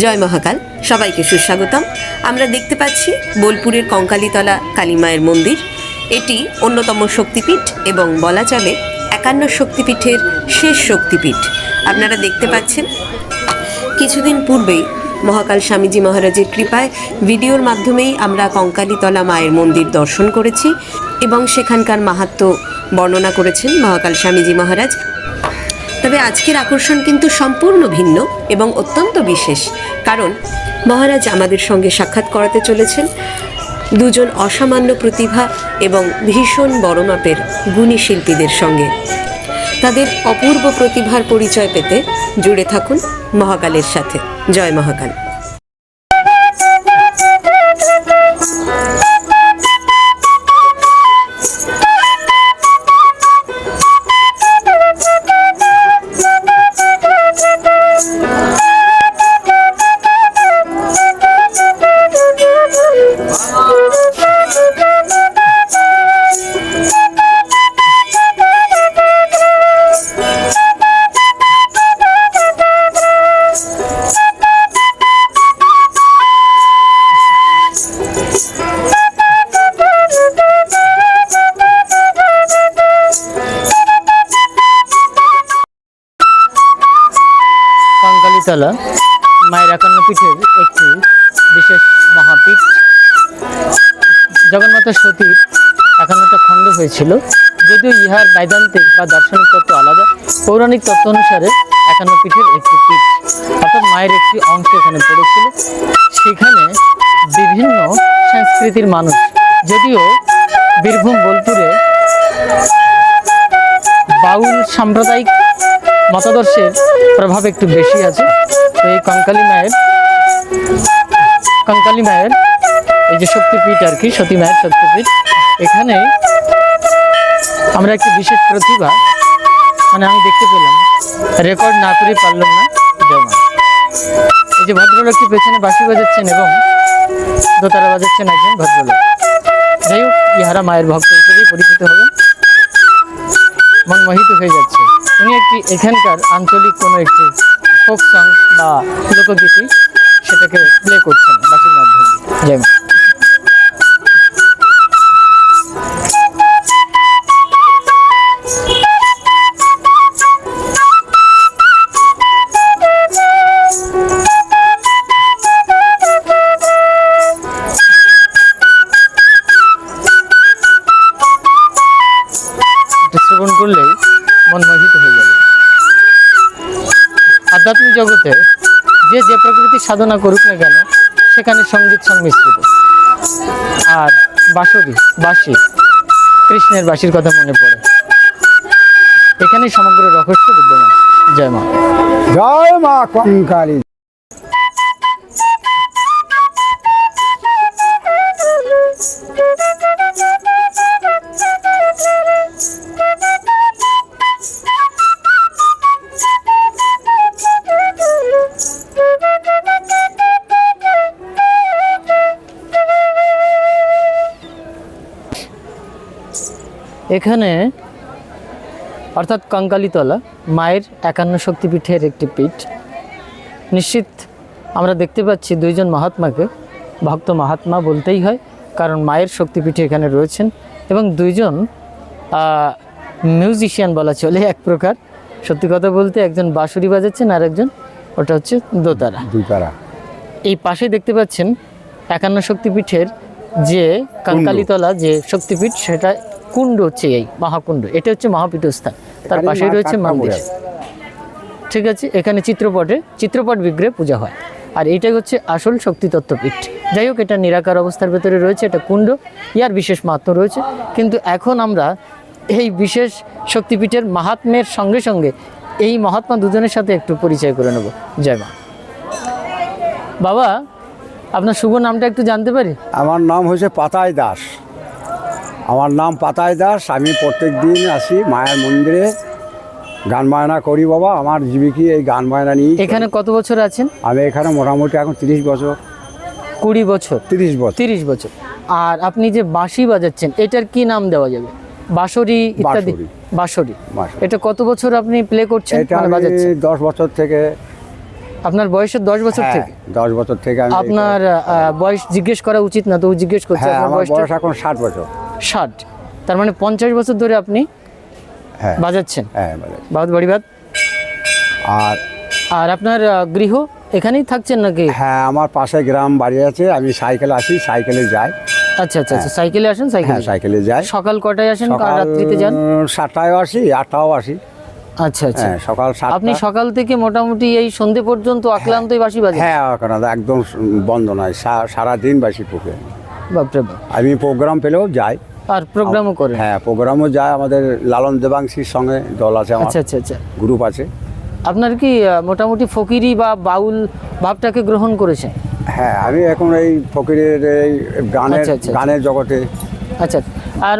জয় মহাকাল, সবাইকে সুস্বাগতম। আমরা দেখতে পাচ্ছি বোলপুরের কঙ্কালীতলা কালীমায়ের মন্দির। এটি অন্যতম শক্তিপীঠ এবং বলা চলে 51 শক্তিপীঠের শেষ শক্তিপীঠ। আপনারা দেখতে পাচ্ছেন কিছুদিন পূর্বেই মহাকাল স্বামীজি মহারাজের কৃপায় ভিডিওর মাধ্যমেই আমরা কঙ্কালীতলা মায়ের মন্দির দর্শন করেছি এবং সেখানকার মাহাত্ম্য বর্ণনা করেছেন মহাকাল স্বামীজি মহারাজ। তবে আজকের আকর্ষণ কিন্তু সম্পূর্ণ ভিন্ন এবং অত্যন্ত বিশেষ, কারণ মহারাজ আমাদের সঙ্গে সাক্ষাৎ করাতে চলেছেন দুজন অসামান্য প্রতিভা এবং ভীষণ বড় মাপের গুণী শিল্পীদের সঙ্গে। তাদের অপূর্ব প্রতিভার পরিচয় পেতে জুড়ে থাকুন মহাকালের সাথে। জয় মহাকাল। কঙ্কালীতলা মায়ের 51 পীঠের একটি বিশেষ মহাপীঠ। জগন্মাতা সতীর 51টা খণ্ড হয়েছিল, যদিও ইহার বৈদান্তিক বা দার্শনিক তত্ত্ব আলাদা। পৌরাণিক তত্ত্ব অনুসারে 51 পীঠের একটি পীঠ, অর্থাৎ মায়ের একটি অংশ এখানে পড়েছিল। সেখানে বিভিন্ন সংস্কৃতির মানুষ, যদিও বীরভূম বোলপুরে বাউল সাম্প্রদায়িক মতাদর্শের প্রভাব একটু বেশি আছে। তো এই কঙ্কালী মায়ের এই যে শক্তিপীঠ আর কি, সতী মায়ের শক্তিপীঠ, এখানে আমরা একটি বিশেষ প্রতিভা আমি দেখতে পেলাম, রেকর্ড না করে পারলাম না। জয় মা। এই যে ভদ্রলোকটি পেছনে বাঁশি বাজাচ্ছেন এবং দোতারা বাজাচ্ছেন একজন ভদ্রলোক। যাই হোক, ইহারা মায়ের ভক্ত হিসেবেই পরিচিত হবেন। মন মোহিত হয়ে যাচ্ছে। উনি একটি এখানকার আঞ্চলিক কোনো একটি ফোক সং বা লোকগীতি সেটাকে প্লে করছেন বাঁশির মাধ্যমে। জয় মা। শ্রবণ করলেই মন মোহিত হয়ে যাবে। আধ্যাত্মিক জগতে যে প্রকৃতির সাধনা করুক না কেন, সেখানে সঙ্গীত সংমিশ্রিত। আর বাঁশি, কৃষ্ণের বাঁশির কথা মনে পড়ে। এখানেই সমগ্র রহস্য বিদ্যমান। জয় মা। জয় মা কঙ্কালী। এখানে অর্থাৎ কঙ্কালীতলা মায়ের 51 শক্তিপীঠের একটি পীঠ। নিশ্চিত আমরা দেখতে পাচ্ছি দুইজন মহাত্মাকে, ভক্ত মহাত্মা বলতেই হয়, কারণ মায়ের শক্তিপীঠে এখানে রয়েছেন এবং দুইজন মিউজিশিয়ান বলা চলে এক প্রকার। সত্যি কথা বলতে একজন বাঁশুরি বাজাচ্ছেন আর একজন ওটা হচ্ছে দোতারা। এই পাশে দেখতে পাচ্ছেন 51 শক্তিপীঠের যে কঙ্কালীতলা যে শক্তিপীঠ, সেটা কুণ্ড হচ্ছে এই মহাকুণ্ড। এটা হচ্ছে মহাপীঠস্থান, তার পাশেই রয়েছে মন্দির। ঠিক আছে, এখানে চিত্রপট বিগ্রহে পূজা হয়। আর এইটাই হচ্ছে আসল শক্তিতত্ত্বপীঠ। যাই হোক, এটা নিরাকার অবস্থার ভেতরে রয়েছে, এটা কুণ্ড, ইয়ার বিশেষ মাহাত্ম্য রয়েছে। কিন্তু এখন আমরা এই বিশেষ শক্তিপীঠের মাহাত্ম্যের সঙ্গে সঙ্গে এই মহাত্মা দুজনের সাথে একটু পরিচয় করে নেব। জয় মা। বাবা, আপনার শুভ নামটা একটু জানতে পারি? আমার নাম হচ্ছে পাতাই দাস। আমি প্রত্যেক দিন আসি মায়ের মন্দিরে, গান বায়না করি। বাবা, আমার জীবিকা এই গান বায়না নিয়ে। এখানে কত বছর আছেন? আমি এখানে মোটামুটি এখন 30 বছর। 20 বছর? 30 বছর। আর আপনি যে বাঁশি বাজাচ্ছেন, এটার কি নাম দেওয়া যাবে? বাঁশরি ইত্যাদি? বাঁশরি। এটা কত বছর আপনি প্লে করছেন, বাজাচ্ছেন? 10 বছর থেকে আপনার বয়সের 10 বছর হ্যাঁ, থেকে? 10 বছর থেকে আমি আপনার বয়স জিজ্ঞেস করা উচিত না, তো জিজ্ঞেস করছে হ্যাঁ আপনার আমার বয়সটা বয়স এখন 60 বছর। 60, তার মানে 50 বছর ধরে আপনি হ্যাঁ বাজাচ্ছেন। হ্যাঁ বলে। বহুত বড়ি বাত। আর আর আপনার গৃহ এখানেই থাকছেন নাকি? হ্যাঁ আমার পাশে গ্রাম বাড়ি আছে, আমি সাইকেলে আসি, সাইকেলে যাই। আচ্ছা আচ্ছা আচ্ছা, সাইকেলে আসেন? হ্যাঁ সাইকেলে সাইকেলে যাই। সকাল কটায় আসেন আর সকাল রাত্রিতে যান? 7টায়ও আসি, 8টাও আসি। আচ্ছা আচ্ছা, হ্যাঁ সকাল 7টা। আপনি সকাল থেকে মোটামুটি এই সন্ধে পর্যন্ত আক্লান্তই বাঁশি বাজেন? হ্যাঁ কারণ একদম বন্ধ নয়, সারাদিন বাসি পুকে। বাপরে বাপ। আমি প্রোগ্রাম পেলেও যাই। আর প্রোগ্রামও করেন? হ্যাঁ প্রোগ্রামও যায়, আমাদের লালন দেবাংশীর সঙ্গে দল আছে আমার, আচ্ছা আচ্ছা আচ্ছা। গ্রুপ আছে। আপনার কি মোটামুটি ফকিরি বা বাউল ভাবটাকে গ্রহণ করেছেন? হ্যাঁ আমি এখন এই ফকিরের এই গানের আচ্ছা, আচ্ছা, গানের জগতে। আচ্ছা, আর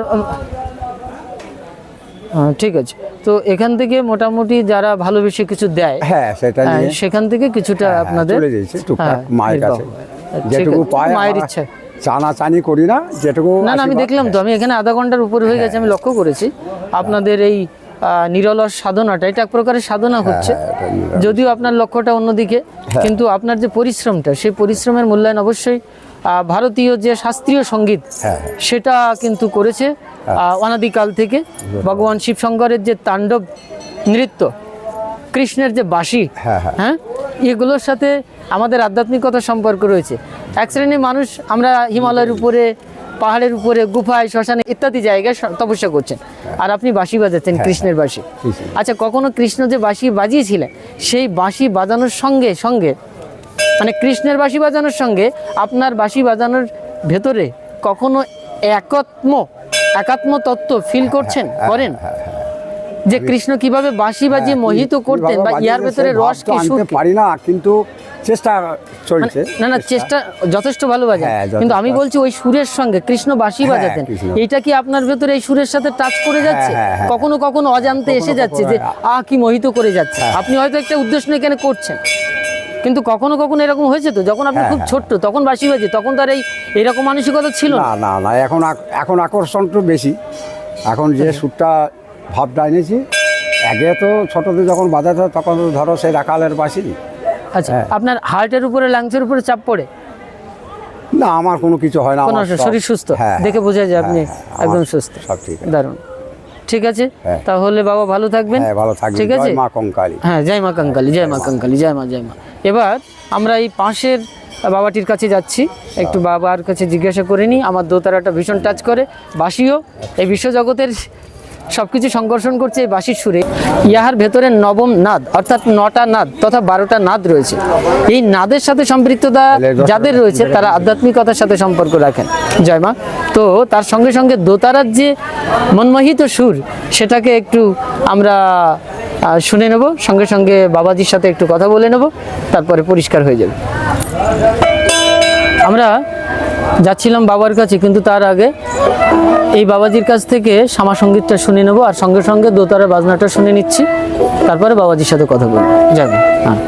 ঠিক আছে, তো এখান থেকে মোটামুটি যারা ভালোবেসে কিছু দেয়, হ্যাঁ সেটা নিয়ে সেখান থেকে কিছুটা হ্যাঁ, আপনাদের চলে যাচ্ছে টুকটাক হ্যাঁ, মায়ের নির্বাহ কাছে হয়। ঠিক যেটুকু আছে, পায়। মায়ের আমরা ইচ্ছা। চানাচানি করি না, যেটুকু না না, আমি আশীর্বাদ। দেখলাম তো, আমি এখানে আধা ঘন্টার উপরে হয়ে গেছে, আমি লক্ষ্য করেছি আপনাদের এই নিরলস সাধনাটা, এটা এক প্রকারের সাধনা হচ্ছে, এটা নিরলস। যদিও আপনার লক্ষ্যটা অন্যদিকে, কিন্তু আপনার যে পরিশ্রমটা, সেই পরিশ্রমের মূল্যায়ন অবশ্যই ভারতীয় যে শাস্ত্রীয় সঙ্গীত হ্যাঁ। সেটা কিন্তু করেছে অনাদিকাল থেকে। ভগবান শিবশঙ্করের যে তাণ্ডব নৃত্য, কৃষ্ণের যে বাঁশি, হ্যাঁ, হ্যাঁ। হ্যাঁ, এগুলোর সাথে আমাদের আধ্যাত্মিকতার সম্পর্ক রয়েছে। এক শ্রেণীর মানুষ আমরা হিমালয়ের উপরে, পাহাড়ের উপরে, গুফায়, শ্মশানে ইত্যাদি জায়গায় তপস্যা করছেন, আর আপনি বাঁশি বাজাচ্ছেন, কৃষ্ণের বাঁশি। আচ্ছা, কখনো কৃষ্ণ যে বাঁশি বাজিয়েছিলেন, সেই বাঁশি বাজানোর সঙ্গে সঙ্গে, মানে কৃষ্ণের বাঁশি বাজানোর সঙ্গে আপনার বাঁশি বাজানোর ভেতরে কখনো একাত্ম তত্ত্ব ফিল করছেন, করেন? যে কৃষ্ণ কিভাবে বাঁশি বাজিয়ে মোহিত করতেন, বা ইয়ার ভেতরে রস কি, সুর কি? পারি না, কিন্তু চেষ্টা চলছে। না না, চেষ্টা যথেষ্ট ভালো বাজে, হ্যাঁ, যথেষ্ট। কিন্তু আমি বলছি ওই সুরের সঙ্গে কৃষ্ণ বাঁশি হ্যাঁ, বাজাতেন, কৃষ্ণ। এটা কি আপনার ভেতরে এই সুরের সাথে টাচ করে যাচ্ছে? হ্যাঁ, হ্যাঁ। কখনো কখনো অজান্তে এসে কখনো যাচ্ছে যে কি মোহিত করে যাচ্ছে। আপনি হয়তো একটা উদ্দেশ্য নিয়ে এখানে করছেন, কিন্তু কখনো কখনো এরকম হয়েছে তো, যখন আপনি খুব ছোট্ট তখন বাঁশি বাজে, তখন তার এইরকম মানসিকতা ছিল না? না না না, এখন আকর্ষণটা বেশি। এখন যে সুরটা ভাবটা এনেছি, আগে তো ছোটতে যখন বাজাতে হয়, তখন তো ধরো সেই রাখালের বাঁশি। আচ্ছা, আপনার হার্টের উপরে, লাংসের উপরে চাপ পড়ে? না আমার কোনো কিছু হয় না, কোনো আমার সব- শরীর সুস্থ, হ্যাঁ, দেখে বোঝা যায় আপনি হ্যাঁ, একদম আমার সুস্থ। সব ঠিক আছে। দারুণ, ঠিক আছে, হ্যাঁ। তাহলে বাবা ভালো থাকবেন। হ্যাঁ ভালো থাকবেন, ঠিক আছে, জয় মা কঙ্কালী। হ্যাঁ, জয় মা কঙ্কালী, জয় মা কঙ্কালী, জয় মা, জয় মা। এবার আমরা এই পাশের বাবাটির কাছে যাচ্ছি, একটু বাবার কাছে জিজ্ঞাসা করে নিই। আমার দোতারাটা ভীষণ টাচ করে, বাঁশিও এই বিশ্বজগতের সব কিছু সংকর্ষণ করছে এই বাঁশির সুরে। ইহার ভেতরে নবম নাদ, অর্থাৎ 9টা নাদ তথা 12টা নাদ রয়েছে। এই নাদের সাথে সম্পৃক্ততা যাদের রয়েছে, তারা আধ্যাত্মিকতার সাথে সম্পর্ক রাখেন। জয় মা। তো তার সঙ্গে সঙ্গে দোতারার যে মনমোহিত সুর, সেটাকে একটু আমরা শুনে নেব, সঙ্গে সঙ্গে বাবাজির সাথে একটু কথা বলে নেব, তারপরে পরিষ্কার হয়ে যাবে। আমরা যাচ্ছিলাম বাবার কাছে, কিন্তু তার আগে এই বাবাজির কাছ থেকে শ্যামা সঙ্গীতটা শুনে নেব, আর সঙ্গে সঙ্গে দোতারা বাজনাটা শুনে নিচ্ছি, তারপরে বাবাজির সাথে কথা বলবো। যাবে, হ্যাঁ।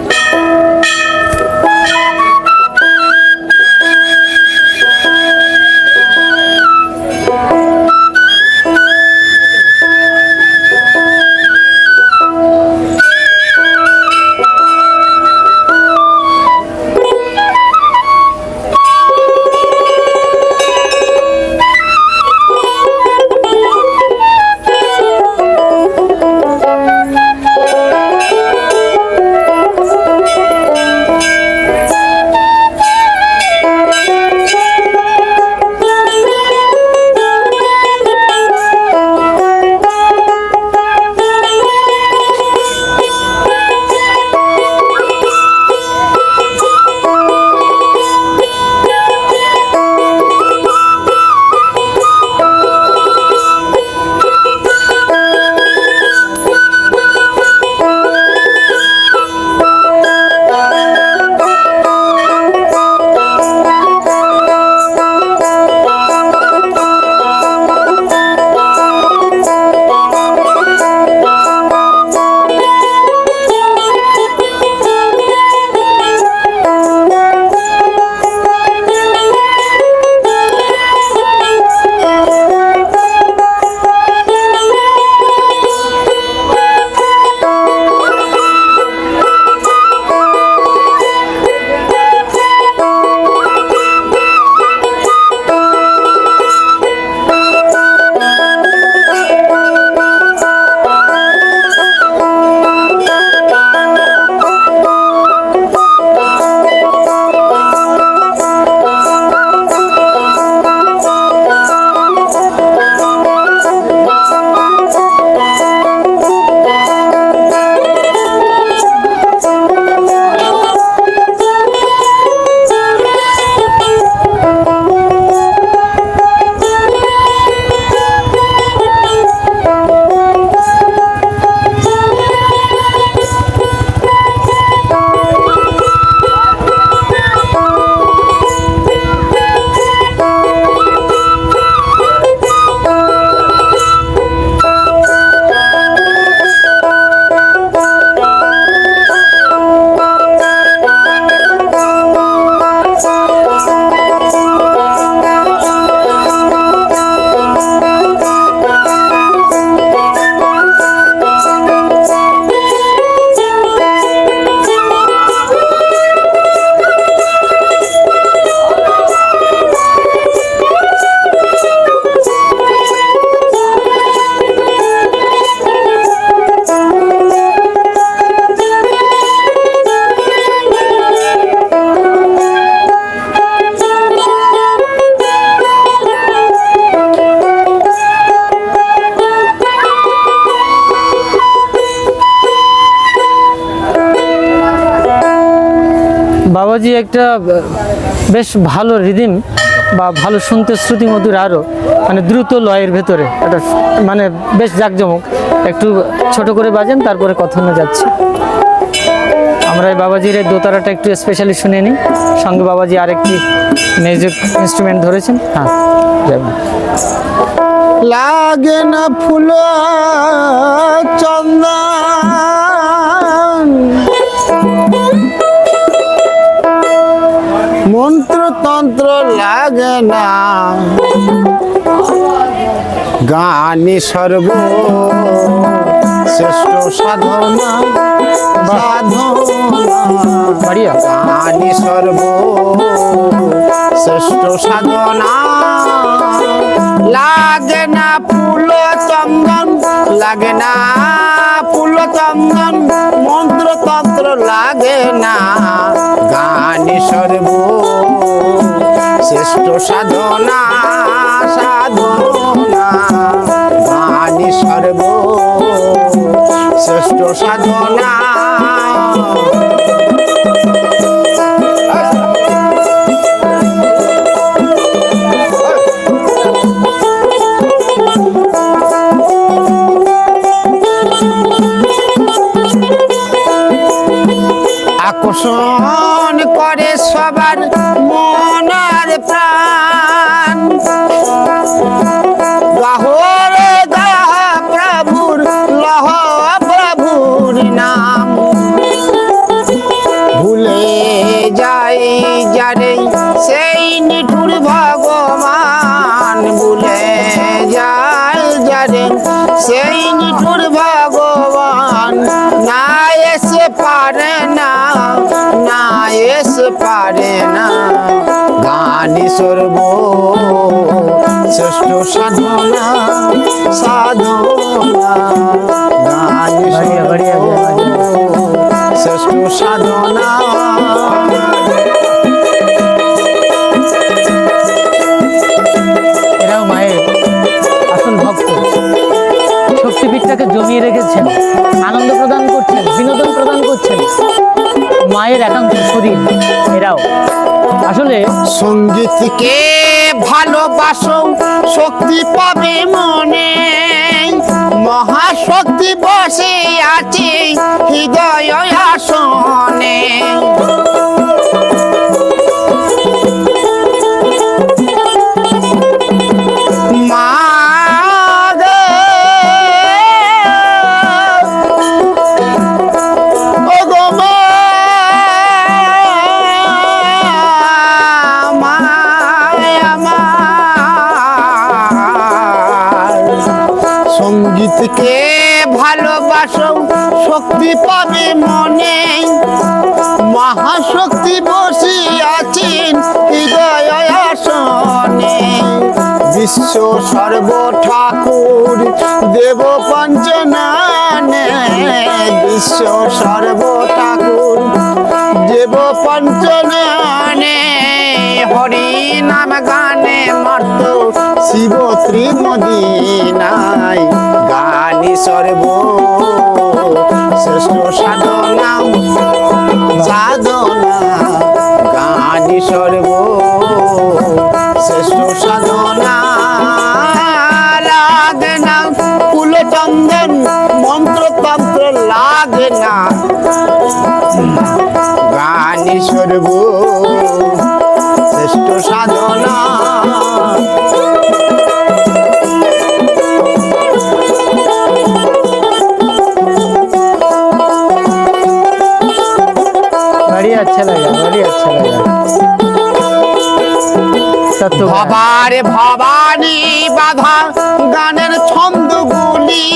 বাবাজি একটা বেশ ভালো রিদিম বা ভালো শুনতে শ্রুতি মধুর, আরও মানে দ্রুত লয়ের ভেতরে একটা মানে বেশ জাঁকজমক। একটু ছোট করে বাজেন, তারপরে কথানো যাচ্ছে। আমরা এই বাবাজির এই দোতারাটা একটু স্পেশালি শুনে নিই। সঙ্গে বাবাজি আরেকটি মিউজিক ইনস্ট্রুমেন্ট ধরেছেন। হ্যাঁ, যাবেন। লাগে না ফুল চন্দন, মন্ত্রতন্ত্র লাগে না, গানে সর্ব শ্রেষ্ঠ সাধনা বাড়িয়া গানে সর্ব শ্রেষ্ঠ সাধনা। লাগে না ফুল চন্দন, লাগে না ফুল চন্দন, মন্ত্রতন্ত্র লাগে না, গানে সর্ব শ্রেষ্ঠ সাধনা সাধনা, গানে সর্ব শ্রেষ্ঠ সাধনা। আকর্ষণ করে সবার মন আর প্রাণ, গাহরে গাহ প্রভুর লহ প্রভুর নাম, ভুলে যাই যারে সেই নিঠুর ভগবান, ভুলে যাই যারে সেই নিঠুর ভগবান, না এসে পারে না, না এসে পারে না, গানে সর্ব শ্রেষ্ঠ সাধনা সাধনা, গানে সর্ব শ্রেষ্ঠ সাধনা। এরাও মায়ের আসল ভক্ত, শক্তিপীঠটাকে জমিয়ে রেখেছেন, আনন্দ প্রদান করছেন, বিনোদন প্রদান করছেন, মায়ের একান্ত শরীর। এরাও আসলে সঙ্গীতকে ভালোবাসো, শক্তি পাবে মনে, মহাশক্তি বসে আছে হৃদয় আসনে, মা গো, ও গো মা, সঙ্গীতকে ভালোবাসো, শক্তি পাবে মনে, মহাশক্তি বসে আছেন হৃদয় আসনে, বিশ্ব সর্ব ঠাকুর দেব পঞ্চনানে, বিশ্ব সর্ব ঠাকুর দেব পঞ্চনানে, হরি নাম গানে মর্ত শিব ত্রিমদিনায়, গানে সর্ব শ্রেষ্ঠ সাধনা সাধনা, গানে সর্ব শ্রেষ্ঠ সাধনা। লাগে না ফুল চন্দন, মন্ত্রতন্ত্র লাগে না, গানে সর্ব শ্রেষ্ঠ সাধনা। बढ़िया, अच्छा लगा, बढ़िया अच्छा लगा। तत्व ভবারে ভবানী বাধা গানের ছন্দগুলি,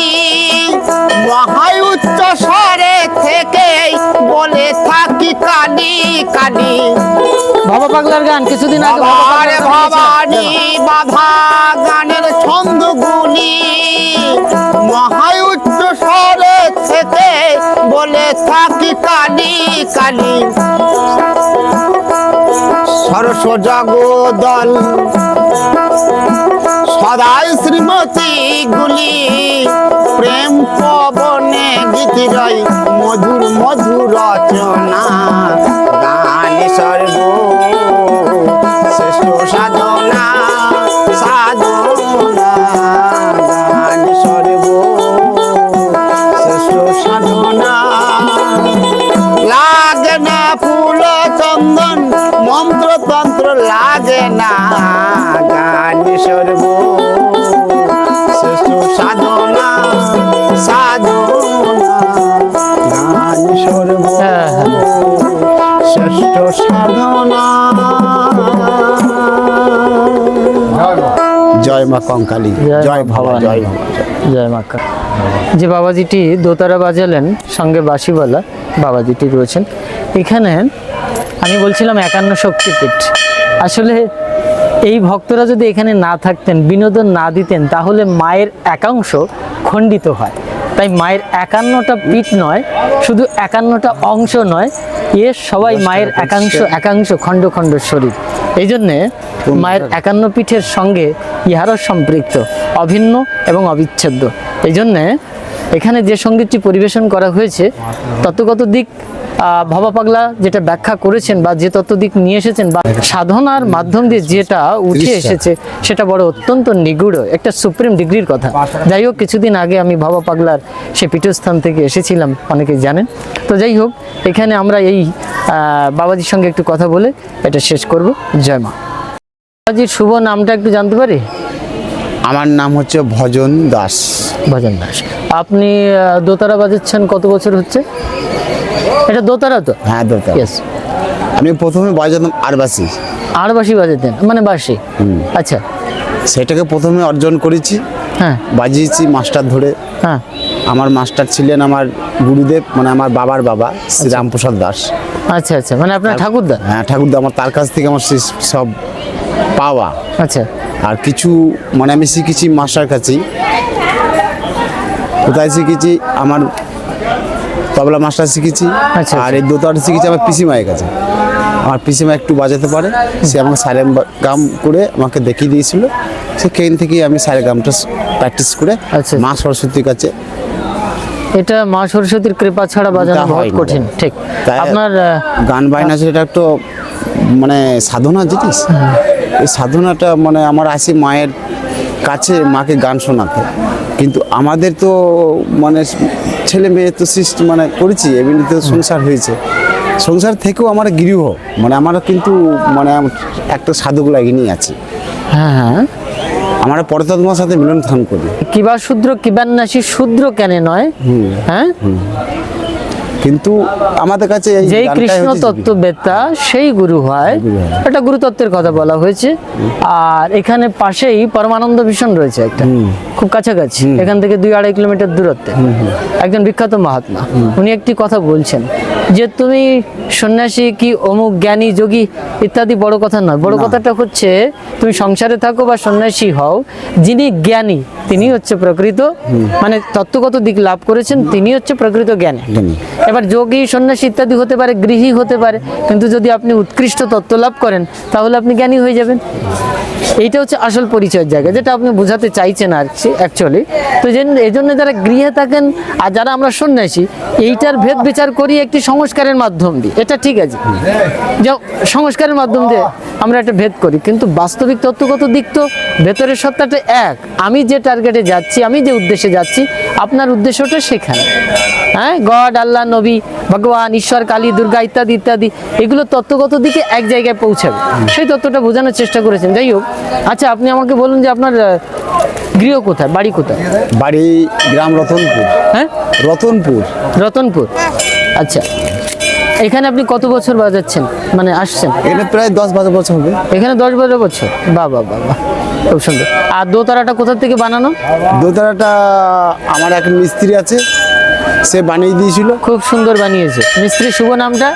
মহাই উচ্চ স্বরে থেকে বলে থাকি কালি কালি, বাবা পাগলার গান কিছুদিন আগে ভবারে ভবানী বাধা গানের ছন্দগুলি, মহাই উচ্চ স্বরে থেকে বলে থাকি কালি কালি, সরস জগদল সদাই শ্রীমতী গুলি, প্রেম পবনে গীত রয় মধুর মধুর রচনা, গানে বন্ধন মন্ত্রতন্ত্র লাগে না, গান সর্ব শ্রেষ্ঠ সাধনা, সাধনা গান সর্ব শ্রেষ্ঠ সাধনা। জয় মা কঙ্কালী, জয় ভবানী, জয় মা। জয় মা কা- যে বাবাজিটি দোতারা বাজালেন, সঙ্গে বাঁশিওয়ালা বাবাজিটি রয়েছেন এখানে। আমি বলছিলাম 51 শক্তিপীঠ, আসলে এই ভক্তরা যদি এখানে না থাকতেন, বিনোদন না দিতেন, তাহলে মায়ের একাংশ খণ্ডিত হয়। তাই মায়ের 51টা পীঠ নয়, শুধু 51টা অংশ নয়, সবাই মায়ের একাংশ খণ্ড খণ্ড শরীর। এই জন্যে মায়ের 51 পীঠের সঙ্গে ইহারও সম্পৃক্ত, অভিন্ন এবং অবিচ্ছেদ্য। এই জন্যে এখানে যে সঙ্গীতটি পরিবেশন করা হয়েছে, তত্ত্বগত দিক ভবা পাগলা যেটা ব্যাখ্যা করেছেন বা যে তত্ত্ব দিক নিয়ে এসেছেন বা সাধনার মাধ্যম দিয়ে যেটা উঠে এসেছে, সেটা বড় অত্যন্ত নিগুড় একটা সুপ্রিম ডিগ্রির কথা। যাই হোক, কিছুদিন আগে আমি ভবা পাগলার সে পীঠস্থান থেকে এসেছিলাম, অনেকেই জানেন। তো যাই হোক, এখানে আমরা এই বাবাজির সঙ্গে একটু কথা বলে এটা শেষ করব। জয় মা। বাবাজির শুভ নামটা একটু জানতে পারি? আমার নাম হচ্ছে ভজন দাস। ভজন দাস। আপনি দোতারা বাজাচ্ছেন কত বছর হচ্ছে? এটা দোতারা তো? হ্যাঁ, দোতারা। ইয়েস। আমি প্রথমে বাজাতাম আরবাসি। আরবাসি বাজাতেন, মানে বাঁশি? আচ্ছা। সেটাকে প্রথমে অর্জন করেছি, হ্যাঁ বাজিয়েছি মাস্টার ধরে। হ্যাঁ। আমার মাস্টার ছিলেন আমার গুরুদেব, মানে আমার বাবার বাবা শ্রী রামপ্রসাদ দাস। আচ্ছা আচ্ছা, মানে আপনার ঠাকুরদা? হ্যাঁ, ঠাকুরদা। আমার তার কাছ থেকে আমার সব পাওয়া। আচ্ছা। আর কিছু মানে আমি শিখেছি মাস্টার কাছেই। কোথায় শিখেছি? আমার তবলা মাস্টার শিখেছি। আচ্ছা। আর এই দোতারা শিখেছি আমার পিসিমায়ের কাছে। আমার পিসিমা একটু বাজাতে পারে, সে আমাকে সারে গাম করে আমাকে দেখিয়ে দিয়েছিল। সেখান থেকেই আমি সারে গামটা প্র্যাকটিস করে আচ্ছা। মা সরস্বতীর কাছে। এটা মা সরস্বতীর কৃপা ছাড়া বাজানো তা বহুত হয় না। কঠিন। ঠিক। তাই আপনার গান বায়না সেটা একটু মানে সাধনা জিনিস। এই সাধনাটা মানে আমার আসি মায়ের কাছে, মাকে গান শোনাতে। কিন্তু আমাদের তো মানে ছেলে মেয়ে তো সৃষ্টি মানে করেছি, এমনি তো সংসার হয়েছে। সংসার থেকেও আমার গৃহ মানে আমার কিন্তু মানে একটা সাধক লাগিয়ে আছি। হ্যাঁ হ্যাঁ, আমরা পরতত্মার সাথে মিলন স্থান করি। কিবা শূদ্র কিবান্নাসী শূদ্র কেন নয়? হ্যাঁ, কিন্তু আমাদের কাছে এই যেই গানটাই কৃষ্ণ হচ্ছে তত্ত্ববেত্তা সেই গুরু হয়। এটা গুরুতত্ত্বের কথা বলা হয়েছে। আর এখানে পাশেই পরমানন্দ মিশন রয়েছে একটা, খুব কাছাকাছি, এখান থেকে 2-2.5 কিলোমিটার দূরত্বে। একজন বিখ্যাত মহাত্মা, উনি একটি কথা বলছেন যে তুমি সন্ন্যাসী কি অমুক জ্ঞানী যোগী ইত্যাদি বড় কথা নয়। বড় কথাটা হচ্ছে তুমি সংসারে থাকো বা সন্ন্যাসী হও, যিনি জ্ঞানী তিনি হচ্ছে প্রকৃত, মানে তত্ত্বগত দিক লাভ করেছেন, তিনি হচ্ছে প্রকৃত জ্ঞানী। এবার যোগী সন্ন্যাসী ইত্যাদি হতে পারে, গৃহী হতে পারে, কিন্তু যদি আপনি উৎকৃষ্ট তত্ত্ব লাভ করেন তাহলে আপনি জ্ঞানী হয়ে যাবেন। এইটা হচ্ছে আসল পরিচয়ের জায়গা, যেটা আপনি বোঝাতে চাইছেন আর কি অ্যাকচুয়ালি। তো এই জন্য যারা গৃহে থাকেন আর যারা আমরা সন্ন্যাসী, এইটার ভেদ বিচার করি একটি সংস্কারের মাধ্যম দিয়ে। এটা ঠিক আছে যে সংস্কারের মাধ্যম দিয়ে আমরা একটা ভেদ করি, কিন্তু বাস্তবিক তত্ত্বগত দিক তো ভেতরের সত্তাটা এক। আমি যে টার্গেটে যাচ্ছি, আমি যে উদ্দেশ্যে যাচ্ছি, আপনার উদ্দেশ্যটা সেখানে। হ্যাঁ, গড, আল্লাহ, নবী, ভগবান, ঈশ্বর, কালী, দুর্গা ইত্যাদি ইত্যাদি, এগুলো তত্ত্বগত দিকে এক জায়গায় পৌঁছাবে, সেই তত্ত্বটা বোঝানোর চেষ্টা করেছেন। যাই হোক, আচ্ছা আপনি আমাকে বলুন যে আপনার গৃহ কোথায়, বাড়ি কোথায়? বাড়ি গ্রাম রতনপুর। হ্যাঁ, রতনপুর। রতনপুর। আচ্ছা, এখানে আপনি কত বছর বাজাচ্ছেন, মানে আসছেন? এখানে প্রায় 10-12 বছর হবে। এখানে 10-12 বছর? বাহ বাহ বাহ বাহ, খুব সুন্দর। আর দোতারাটা কোথা থেকে বানানো? দোতারাটা আমার এক মিস্ত্রি আছে, সে বানিয়ে দিয়েছিল। খুব সুন্দর বানিয়েছে। মিস্ত্রি শুভ নামটা?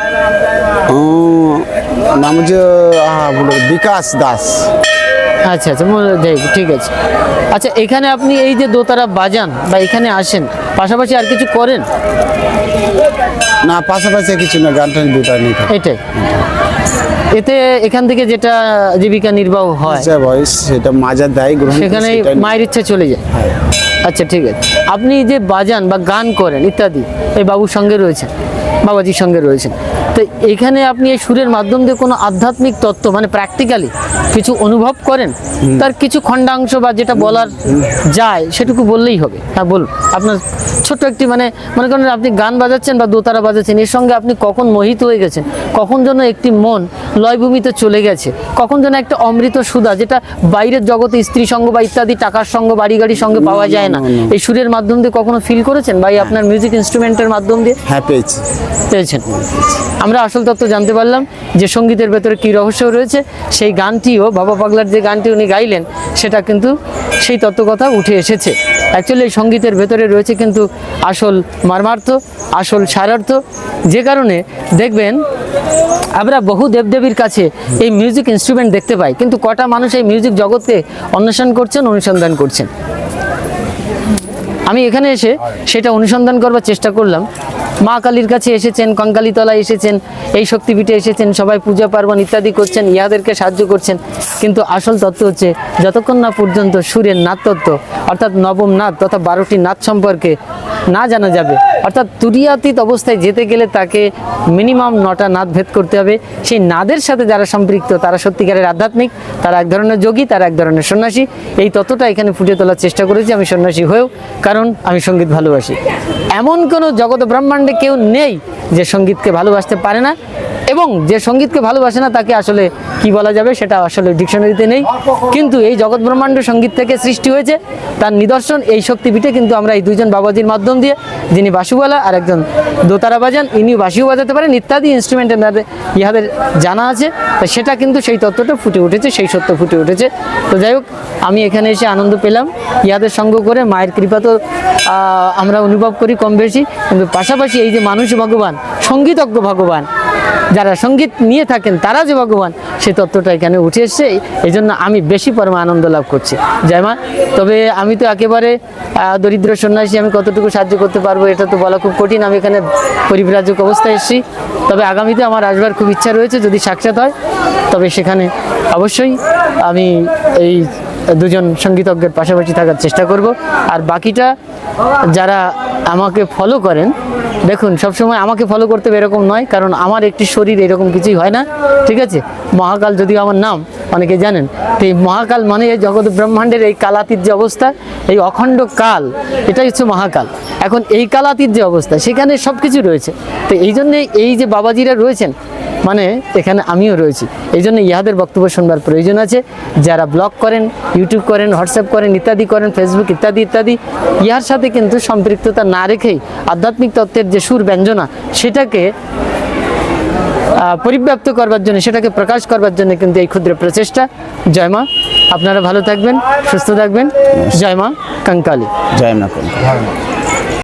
নাম হচ্ছে বিকাশ দাস। আচ্ছা আচ্ছা, যাই হোক, ঠিক আছে। আচ্ছা, এখানে আপনি এই যে দোতারা বাজান বা এখানে আসেন, পাশাপাশি আর কিছু করেন? না, পাশাপাশি কিছু না, গানটা দোতারা নিয়ে থাকে। এটাই। এতে এখান থেকে যেটা জীবিকা নির্বাহ হয় বয়স সেটা মাজা দেয় গ্রহণ, সেখানে মায়ের ইচ্ছা চলে যায়। আচ্ছা, ঠিক আছে। আপনি যে বাজান বা গান করেন ইত্যাদি, এই বাবুর সঙ্গে রয়েছেন, বাবাজির সঙ্গে রয়েছেন, তো এখানে আপনি এই সুরের মাধ্যম দিয়ে কোনো আধ্যাত্মিক তত্ত্ব মানে প্র্যাকটিক্যালি কিছু অনুভব করেন, তার কিছু খণ্ডাংশ বা যেটা বলার যায় সেটুকু বললেই হবে। হ্যাঁ বলুন, আপনার ছোট্ট একটি মানে মনে করেন আপনি গান বাজাচ্ছেন বা দোতারা বাজাচ্ছেন, এর সঙ্গে আপনি কখন মোহিত হয়ে গেছেন, কখন যেন একটি মন লয়ভূমিতে চলে গেছে, কখন যেন একটা অমৃত সুধা যেটা বাইরের জগতে স্ত্রী সঙ্গ বা ইত্যাদি টাকার সঙ্গ বাড়ি গাড়ির সঙ্গে পাওয়া যায় না, এই সুরের মাধ্যম দিয়ে কখনো ফিল করেছেন বা এই আপনার মিউজিক ইনস্ট্রুমেন্টের মাধ্যম দিয়ে হ্যাঁ পেয়েছি। পেয়েছেন? আমরা আসল তত্ত্ব জানতে পারলাম যে সঙ্গীতের ভেতরে কী রহস্য রয়েছে। সেই গানটিও বাবা পাগলার যে গানটি উনি গাইলেন সেটা কিন্তু সেই তত্ত্বকথা উঠে এসেছে। অ্যাকচুয়ালি এই সঙ্গীতের ভেতরে রয়েছে কিন্তু আসল মর্মার্থ, আসল সারার্থ, যে কারণে দেখবেন আমরা বহু দেবদেবীর কাছে এই মিউজিক ইনস্ট্রুমেন্ট দেখতে পাই, কিন্তু কটা মানুষ এই মিউজিক জগৎকে অন্বেষণ করছেন, অনুসন্ধান করছেন। আমি এখানে এসে সেটা অনুসন্ধান করবার চেষ্টা করলাম। মা কালীর কাছে এসেছেন, কঙ্কালীতলায় এসেছেন, এই শক্তিপীঠে এসেছেন, সবাই পূজা পার্বণ ইত্যাদি করছেন, ইহাদেরকে সাহায্য করছেন, কিন্তু আসল তত্ত্ব হচ্ছে যতক্ষণ না পর্যন্ত সুরের নাদ তত্ত্ব অর্থাৎ নবম নাদ তথা 12টি নাদ সম্পর্কে না জানা যাবে, অর্থাৎ তুরিয়াতীত অবস্থায় যেতে গেলে তাকে মিনিমাম 9টা নাদ ভেদ করতে হবে। সেই নাদের সাথে যারা সম্পৃক্ত তারা সত্যিকারের আধ্যাত্মিক, তারা এক ধরনের যোগী, তারা এক ধরনের সন্ন্যাসী। এই তত্ত্বটা এখানে ফুটিয়ে তোলার চেষ্টা করেছি আমি সন্ন্যাসী হয়েও, কারণ আমি সঙ্গীত ভালোবাসি। এমন কোনো জগৎ ব্রহ্মাণ্ডে কেউ নেই যে সঙ্গীতকে ভালোবাসতে পারে না, এবং যে সঙ্গীতকে ভালোবাসে না তাকে আসলে কি বলা যাবে সেটা আসলে ডিকশনারিতে নেই। কিন্তু এই জগৎ ব্রহ্মাণ্ড সঙ্গীত থেকে সৃষ্টি হয়েছে, তার নিদর্শন এই শক্তিপীঠে কিন্তু আমরা এই দুইজন বাবাজির মাধ্যম দিয়ে, যিনি বাঁশুওয়ালা আর একজন দোতারা বাজান, ইনিও বাঁশিও বাজাতে পারেন, ইত্যাদি ইনস্ট্রুমেন্টের ইহাদের জানা আছে, তো সেটা কিন্তু সেই তত্ত্বটা ফুটে উঠেছে, সেই সত্য ফুটে উঠেছে। তো যাই হোক, আমি এখানে এসে আনন্দ পেলাম ইহাদের সঙ্গ করে। মায়ের কৃপা তো আমরা অনুভব করি কম বেশি, কিন্তু পাশাপাশি এই যে মানুষ ভগবান, সঙ্গীতজ্ঞ ভগবান, যারা সঙ্গীত নিয়ে থাকেন তারা যে ভগবান, সেই তত্ত্বটা এখানে উঠে এসছে। এই জন্য আমি বেশি পরমা আনন্দ লাভ করছি। জয় মা। তবে আমি তো একেবারে দরিদ্র সন্ন্যাসী, আমি কতটুকু সাহায্য করতে পারবো এটা তো বলা খুব কঠিন। আমি এখানে পরিব্রাজক অবস্থায় এসেছি, তবে আগামীতে আমার আসবার খুব ইচ্ছা রয়েছে, যদি সাক্ষাৎ হয় তবে সেখানে অবশ্যই আমি এই দুজন সঙ্গীতজ্ঞের পাশাপাশি থাকার চেষ্টা করব। আর বাকিটা যারা আমাকে ফলো করেন, দেখুন সবসময় আমাকে ফলো করতে হবে এরকম নয়, কারণ আমার একটি শরীর এরকম কিছুই হয় না, ঠিক আছে। মহাকাল যদিও আমার নাম, অনেকে জানেন, তো এই মহাকাল মানে এই জগৎ ব্রহ্মাণ্ডের এই কালাতীত যে অবস্থা, এই অখণ্ড কাল, এটাই হচ্ছে মহাকাল। এখন এই কালাতীত যে অবস্থা সেখানে সব কিছু রয়েছে, তো এই জন্যে এই যে বাবাজিরা রয়েছেন মানে এখানে আমিও রয়েছি, এই জন্য ইহাদের বক্তব্য শুনবার প্রয়োজন আছে। যারা ব্লগ করেন, ইউটিউব করেন, হোয়াটসঅ্যাপ করেন ইত্যাদি করেন, ফেসবুক ইত্যাদি ইত্যাদি, ইহার সাথে কিন্তু সম্পৃক্ততা না রেখেই আধ্যাত্মিক তত্ত্বের যে সুর ব্যঞ্জনা সেটাকে পরিব্যাপ্ত করবার জন্য, সেটাকে প্রকাশ করবার জন্য কিন্তু এই ক্ষুদ্র প্রচেষ্টা। জয় মা, আপনারা ভালো থাকবেন, সুস্থ থাকবেন। জয় মা কঙ্কালী। জয় মা কঙ্কালী।